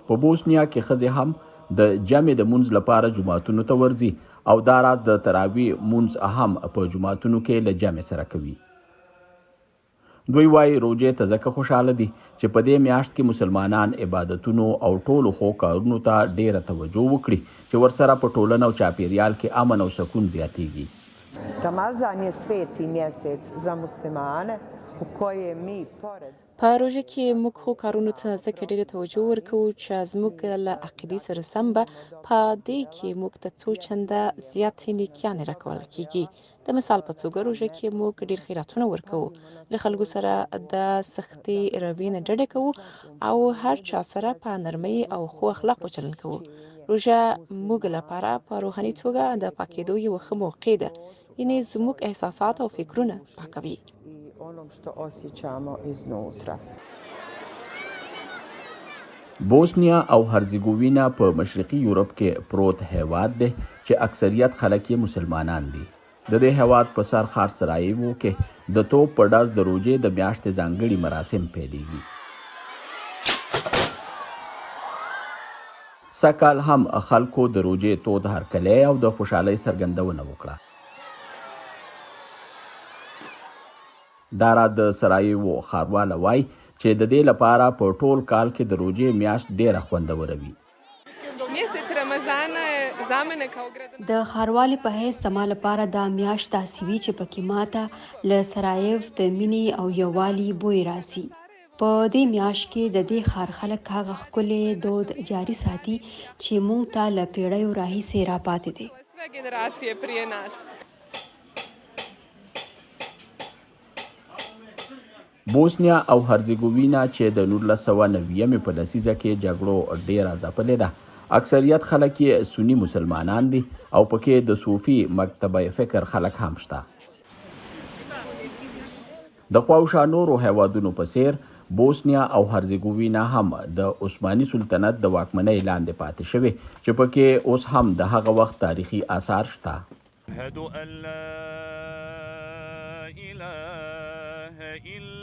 په بوسنیا کې ښځې هم د جمعې د مونځ لپاره جوماتونو ته ورځي او دا راز د تراویح مونځ هم په جوماتونو کې له جمع سره کوي. دوی وایي روژې ته ځکه خوشحاله دي چې په دې میاشت کې مسلمانان عبادتونو او ټولو ښو کارونو ته ډیره توجه وکړي چې ورسره په ټولنه او چاپیریال کې امن او سکون زیاتیږي. Ramazan je sveti mjesec za muslimane u kojem mi pored په روژه کې موږ ښو کارونو ته ځکه ډېره توجه ورکوو چې زموږ له عقیدې سره سم به په دې کې موږ ته څو چنده زیاتې نیکیانې راکول کیږي. د مثال په توګه روژه کې موږ ډېر خیراتونه ورکوو، له خلکو سره د سختې رویې نه ډډه کوو او هر چا سره په نرمۍ او ښو اخلاقو چلند کوو. روژه موږ لپاره په روحاني توګه د پاکېدو یوه ښه موقع ده، یعنې زموږ احساسات او فکرونه پاکوي. onom što osjećamo iznutra. بوسنیا او هرزګووینا په مشرقي یورپ کې پروت هیواد دی چې اکثریت خلک یې مسلمانان دي. د دې هیواد په سر ښار سرایوو کې د توپ په ډز د روژې د میاشتې ځانګړي مراسم پیلېږي. سږکال هم خلکو د روژې تود هرکلی او د خوشحالۍ څرګندونه وکړه. دا راز د سرایوو ښارواله وایي چې د دې لپاره په ټول کال کې د روژې میاشت ډیره خوندوره وي. د ښاروالۍ په حیث زما لپاره دا میاشت داسې وي چې پکې ماته له سرایو د مینې او یووالي بوی راځي. په دې میاشت کې د دې ښار خلک هغه ښکلی دود جاري ساتي چې موږ ته له پیړیو راهیسې راپاتې دی. بوسنیا او هرزګووینا چې د 1990 په لسیزه کې جګړو ډیره ځپلې ده، اکثریت خلک یې سنی مسلمانان دي او پکې د صوفي مکتبه فکر خلک هم شته. د خواوشا نورو هیوادونو په څیر بوسنیا او هرزګووینا هم د عثماني سلطنت د واکمنۍ لاندې پاتې شوې چې پکې اوس هم د هغه وخت تاریخي آثار شته. أشهد أن لا إله إلا